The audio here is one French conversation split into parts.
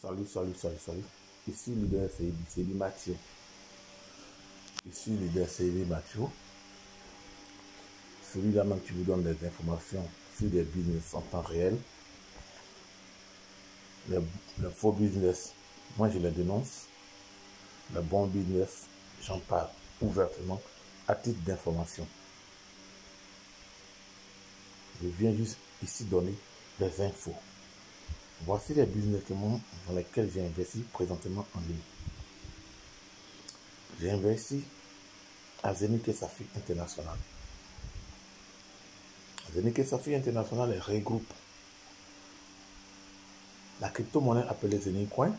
Salut. Ici, leader CIB Mathieu. Celui-là même qui vous donne des informations sur des business en temps réel. Le faux business, moi je les dénonce. Le bon business, j'en parle ouvertement à titre d'information. Je viens juste ici donner des infos. Voici les business dans lesquels j'ai investi présentement en ligne. J'ai investi à Zenick Safi International. Zenick Safi International regroupe la crypto-monnaie appelée Zenick Coin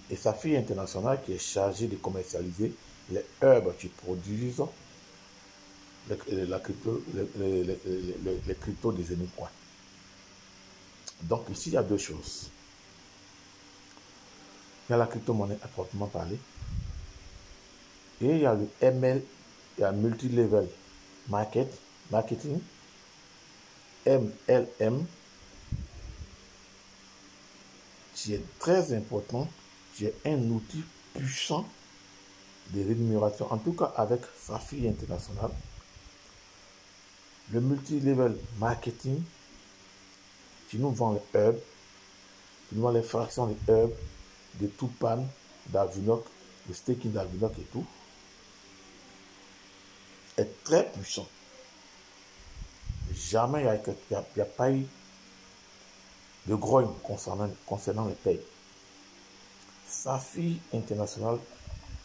et Safi International qui est chargé de commercialiser les herbes qui produisent les cryptos de Zenick Coin. Donc ici, il y a deux choses. Il y a la crypto-monnaie à proprement parler. Et il y a le ML, il y a multi-level marketing, MLM, qui est très important, qui est un outil puissant de rémunération, en tout cas avec Safi International. Le multi-level marketing, qui nous vend les herbes, qui nous vend les fractions des herbes, de Tupan, d'Avinoc, de staking d'Avinoc et tout, est très puissant. Jamais il n'y a pas eu de grogne concernant les payes. Safi International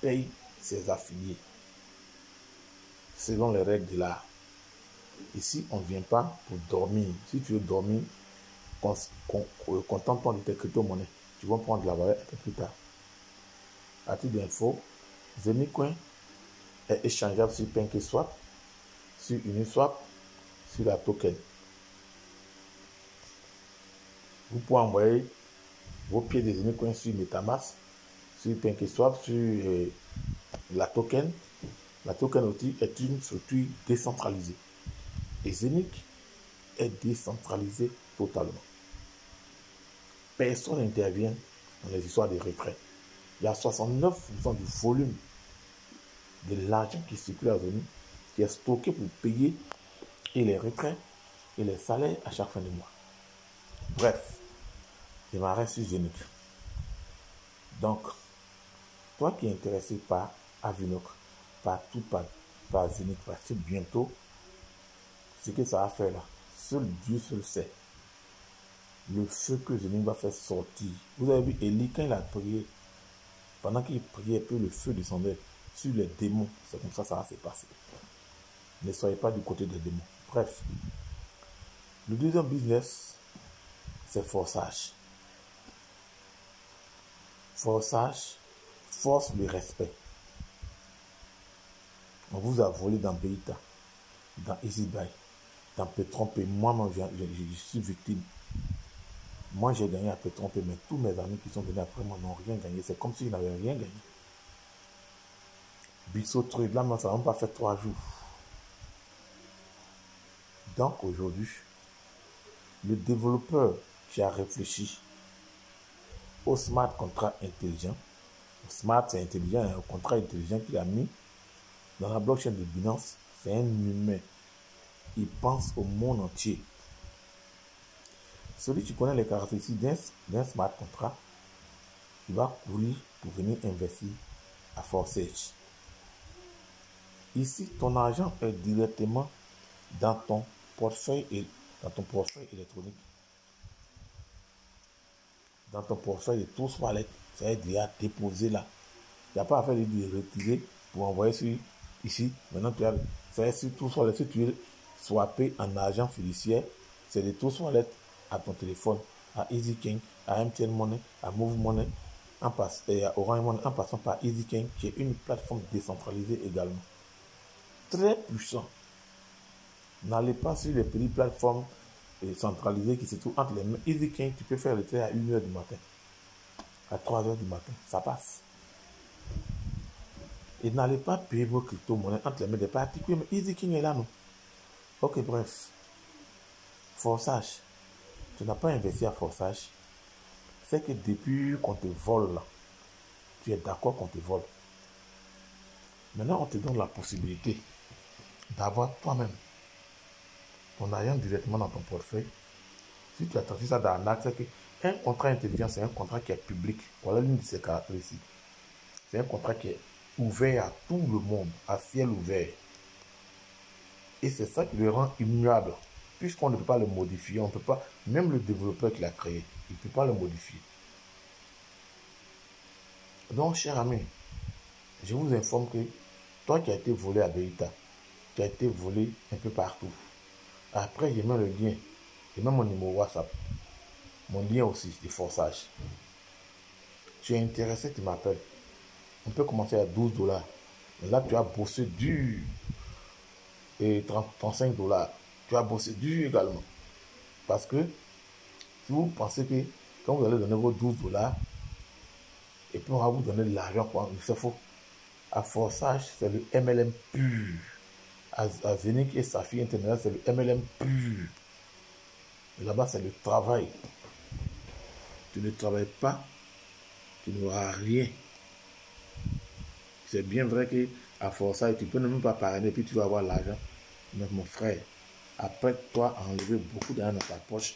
paye ses affiliés selon les règles de l'art. Ici, on ne vient pas pour dormir. Si tu veux dormir, contente-toi de tes crypto-monnaies. Tu vas prendre de la valeur un peu plus tard. À titre d'info, Zenick Coin est échangeable sur PancakeSwap, sur Uniswap, sur la token. Vous pouvez envoyer vos pieds de Zenick Coin sur MetaMask, sur PancakeSwap, sur la token. La token aussi est une structure décentralisée. Et Zenick est décentralisé totalement. Personne n'intervient dans les histoires de retrait. Il y a 69% du volume de l'argent qui circule à Zenick qui est stocké pour payer et les retraits et les salaires à chaque fin de mois. Bref, je m'arrête sur Zenick. Donc, toi qui es intéressé par Avinoc, par Zenick, parce que bientôt, ce que ça va faire là, seul Dieu seul sait. Le feu que Zenick va faire sortir. Vous avez vu Eli quand il a prié, pendant qu'il priait, peu le feu descendait sur les démons. C'est comme ça va se passer. Ne soyez pas du côté des démons. Bref. Le deuxième business, c'est forçage. Forçage force le respect. On vous a volé dans Beta, dans EasyBuy, dans Petron-P. Moi, je suis victime. Moi, j'ai gagné à Petron-P, mais tous mes amis qui sont venus après moi n'ont rien gagné. C'est comme s'ils n'avaient rien gagné. Bixo Trade, là, ça n'a même pas fait 3 jours. Donc, aujourd'hui, le développeur qui a réfléchi au smart contract intelligent, smart c'est intelligent, un contrat intelligent qu'il a mis dans la blockchain de Binance, c'est un humain. Il pense au monde entier. Celui qui connaît les caractéristiques d'un smart contract, il va courir pour venir investir à Forsage. Ici, ton argent est directement dans ton portefeuille électronique. Dans ton portefeuille de tous Wallet, ça est déjà déposé là. Il n'y a pas à faire de retirer pour envoyer sur ici. Maintenant, tu as ça est sur tous Wallet. Si tu veux swapper en argent fiduciaire, c'est de tous Wallet à ton téléphone, à EasyKing, à MTN Money, à Move Money, et à Orange Money, en passant par EasyKing, qui est une plateforme décentralisée également. Très puissant. N'allez pas sur les petites plateformes centralisées qui se trouvent entre les mains. EasyKing, tu peux faire le trait à 1h du matin, à 3h du matin, ça passe. Et n'allez pas payer vos crypto-monnaies entre les mains des particuliers, mais EasyKing est là, non? Ok, bref. Forçage. Tu n'as pas investi à Forçage. c'est que depuis qu'on te vole, là, tu es d'accord qu'on te vole. Maintenant, on te donne la possibilité d'avoir toi-même ton argent directement dans ton portefeuille. Si tu as traduit ça dans l'acte, c'est qu'un contrat intelligent, c'est un contrat qui est public. Voilà l'une de ses caractéristiques. C'est un contrat qui est ouvert à tout le monde, à ciel ouvert. Et c'est ça qui le rend immuable. Puisqu'on ne peut pas le modifier, on ne peut pas, même le développeur qui l'a créé, il ne peut pas le modifier. Donc, cher ami, je vous informe que toi qui as été volé à Beita, qui a été volé un peu partout. Après, j'ai mis le lien, j'ai mis mon numéro WhatsApp, mon lien aussi de forçage. Tu es intéressé, tu m'appelles. On peut commencer à 12 $. Mais là, tu as bossé dur. Et 35 $. Tu as bossé dur également. Parce que si vous pensez que quand vous allez donner vos 12 $, et puis on va vous donner de l'argent, c'est faux. À forçage, c'est le MLM pur. À Zénith et Safi Internet, c'est le MLM pur. Là-bas, c'est le travail. Tu ne travailles pas, tu n'auras rien. C'est bien vrai qu'à forçage, tu peux ne même pas parrainer, puis tu vas avoir l'argent. Mais mon frère, après toi, enlever beaucoup d'argent dans ta poche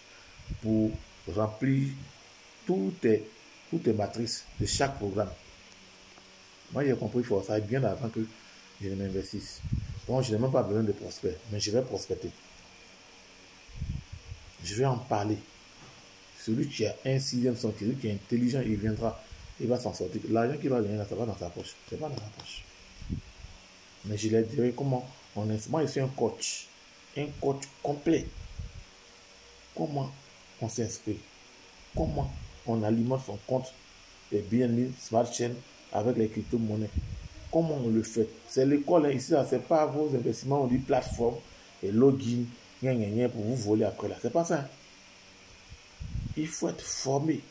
pour remplir toutes tes matrices de chaque programme. Moi, j'ai compris forçage bien avant que je ne m'investisse. Donc, je n'ai même pas besoin de prospects, mais je vais prospecter. Je vais en parler. Celui qui a un sixième son, celui qui est intelligent, il viendra, il va s'en sortir. L'argent qu'il va gagner, ça va dans ta poche. C'est pas dans ta poche. Mais je leur dirai comment on est. Moi, je suis un coach complet. Comment on s'inscrit, comment on alimente son compte et BNB Smart Chain avec les crypto-monnaies. Comment on le fait? C'est l'école, hein, ici, c'est pas vos investissements, on dit plateforme et login, pour vous voler après là. C'est pas ça. Hein. Il faut être formé.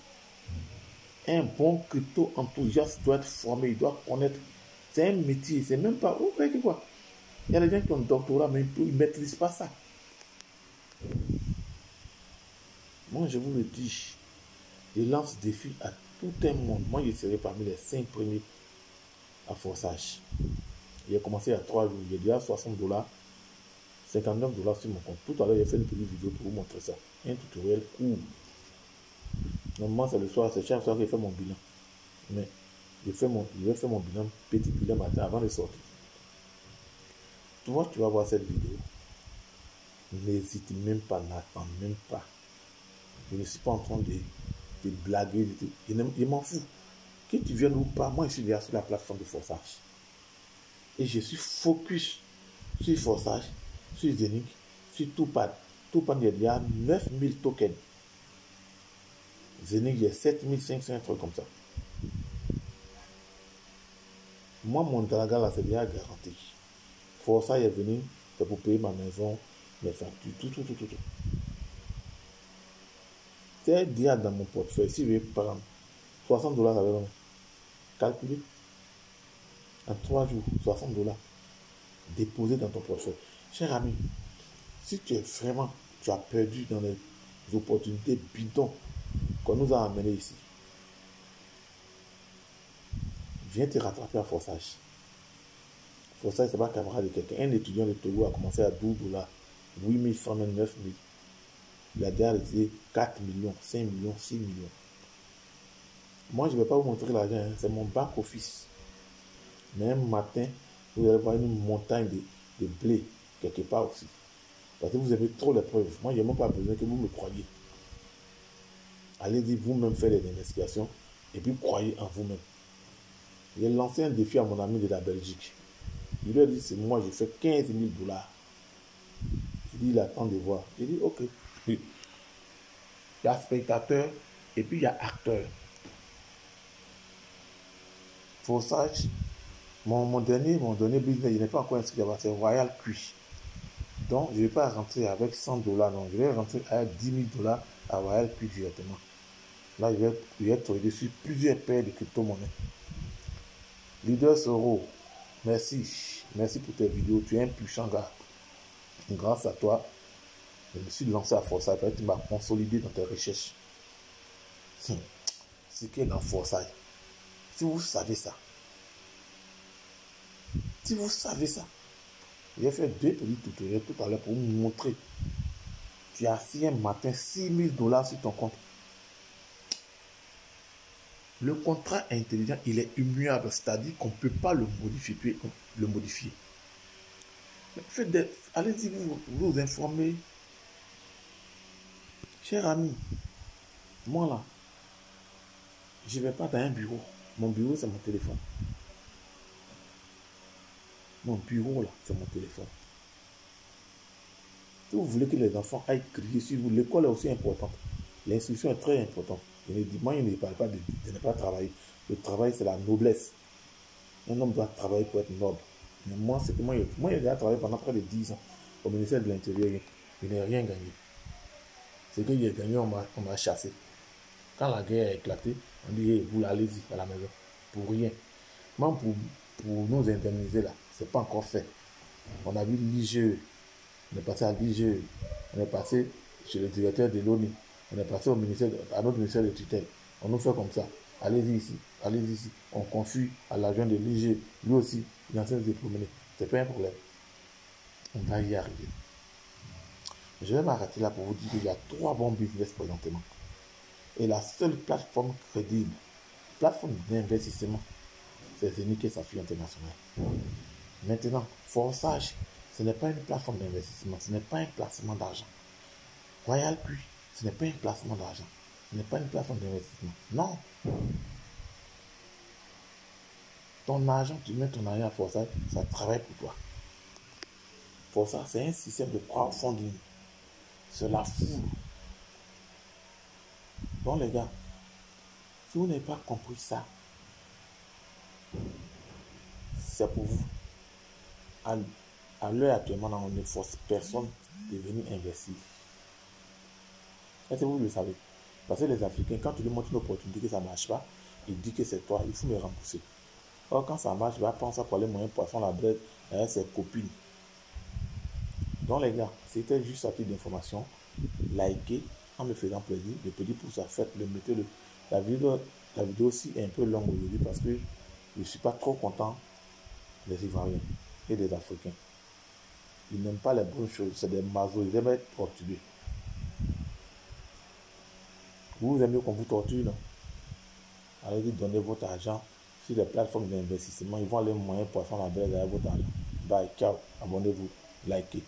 Un bon crypto-enthousiaste doit être formé, il doit connaître. C'est un métier, c'est même pas. Vous croyez quoi? Il y a des gens qui ont un doctorat, mais ils ne maîtrisent pas ça. Moi, je vous le dis, je lance défi à tout un monde. Moi, je serai parmi les 5 premiers à forçage. J'ai commencé il y a 3 jours. J'ai déjà 60 $, 59 $ sur mon compte. Tout à l'heure, j'ai fait une petite vidéo pour vous montrer ça. Un tutoriel court. Normalement, c'est le soir, c'est chaque soir que je fais mon bilan. Mais je vais faire mon bilan, petit bilan matin avant de sortir. Toi, tu vas voir cette vidéo. N'hésite même pas, n'attends même pas. Je ne suis pas en train de blaguer. Je m'en fous. Que tu viennes ou pas, moi je suis déjà sur la plateforme de forçage. Et je suis focus sur forçage, sur Zénith, sur Toupad. Toupad, il y a 9000 tokens. Zénith, il y a 7500, un truc comme ça. Moi, mon draga là, c'est déjà garanti. Forçage est venu, c'est pour payer ma maison, mes factures, tout. C'est déjà dans mon portefeuille. Si je vais prendre 60 $ avec moi, calculer en 3 jours, 60 $, déposé dans ton portefeuille. Cher ami, si tu as perdu dans les opportunités bidons qu'on nous a amenées ici, viens te rattraper à forçage. Forçage, c'est pas camarade de quelqu'un. Un étudiant de Togo a commencé à 12 $, 8 000 francs, 9 000. Il a déjà réalisé 4 millions, 5 millions, 6 millions. Moi, je ne vais pas vous montrer l'argent, hein. C'est mon back office. Mais un matin, vous allez voir une montagne de blé quelque part aussi. Parce que vous avez trop de preuves. Moi, je n'ai même pas besoin que vous me croyiez. Allez-y vous-même faire les investigations et puis croyez en vous-même. J'ai lancé un défi à mon ami de la Belgique. Il lui a dit, c'est moi, je fais 15 000 $. Il dit, il attend de voir. J'ai dit, ok. Il y a spectateur et puis il y a acteur. Forçage, mon dernier business, il n'est pas encore inscrit là-bas, c'est Royal Cuit. Donc, je ne vais pas rentrer avec 100 $, non. Je vais rentrer avec 10 000 $ à Royal Cuit directement. Là, je vais trader sur plusieurs paires de crypto-monnaies. Leader Soro, merci. Merci pour tes vidéos. Tu es un puissant gars. Grâce à toi, je me suis lancé à forçage. Tu m'as consolidé dans tes recherches. ce qui est dans Forsyth, si vous savez ça, j'ai fait 2 petits tutoriels tout à l'heure pour vous montrer. Tu as assis un matin $6 000 sur ton compte. Le contrat intelligent, il est immuable, c'est-à-dire qu'on ne peut pas le modifier. Allez-y vous informer. Cher ami, moi là, je ne vais pas dans un bureau. Mon bureau, c'est mon téléphone. Mon bureau là, c'est mon téléphone. Si vous voulez que les enfants aillent crier sur vous, l'école est aussi importante. L'instruction est très importante. Moi, il ne parle pas de ne pas travailler. Le travail, c'est la noblesse. Un homme doit travailler pour être noble. Mais moi, c'est que moi, j'ai déjà travaillé pendant près de 10 ans au ministère de l'Intérieur. Je n'ai rien gagné. Ce que j'ai gagné, on m'a chassé. Quand la guerre a éclaté, on dit, hey, vous allez-y à la maison. Pour rien. Même pour nous indemniser là, c'est pas encore fait. On a vu l'IGE. On est passé à l'IGE. On est passé chez le directeur de l'ONU. On est passé à notre ministère de tutelle. On nous fait comme ça. Allez-y ici, allez-y ici. On confie à l'agent de l'IGE. Lui aussi, il est en train de se promener. C'est pas un problème. On va y arriver. Je vais m'arrêter là pour vous dire qu'il y a 3 bons business présentement. Et la seule plateforme crédible, plateforme d'investissement, c'est Zenith et Safi International. Maintenant, Forsage, ce n'est pas une plateforme d'investissement, ce n'est pas un placement d'argent. Royal Puy, ce n'est pas un placement d'argent, ce n'est pas une plateforme d'investissement. Non. Ton argent, tu mets ton argent à Forsage, ça travaille pour toi. Forsage, c'est un système de crowdfunding. C'est la foule. Donc les gars, si vous n'avez pas compris ça, c'est pour vous. À l'heure actuellement, on ne force personne de venir investir. Est-ce que vous le savez? Parce que les Africains, quand tu lui montres une opportunité que ça ne marche pas, ils disent que c'est toi, il faut me rembourser. Or, quand ça marche, il va prendre ça pour les moyens poissons, la brève, avec ses copines. Donc les gars, c'était juste à titre d'information. Likez en me faisant plaisir. Le petit pouce à faites-le, mettez-le. La vidéo aussi est un peu longue aujourd'hui parce que je ne suis pas trop content des Ivoiriens et des Africains. Ils n'aiment pas les bonnes choses, c'est des mazos, ils aiment être torturés. Vous aimez qu'on vous torture, non? Allez-y, donnez votre argent sur les plateformes d'investissement. Ils vont aller moyen poisson la belle avec votre argent. Bye, ciao, abonnez-vous, likez.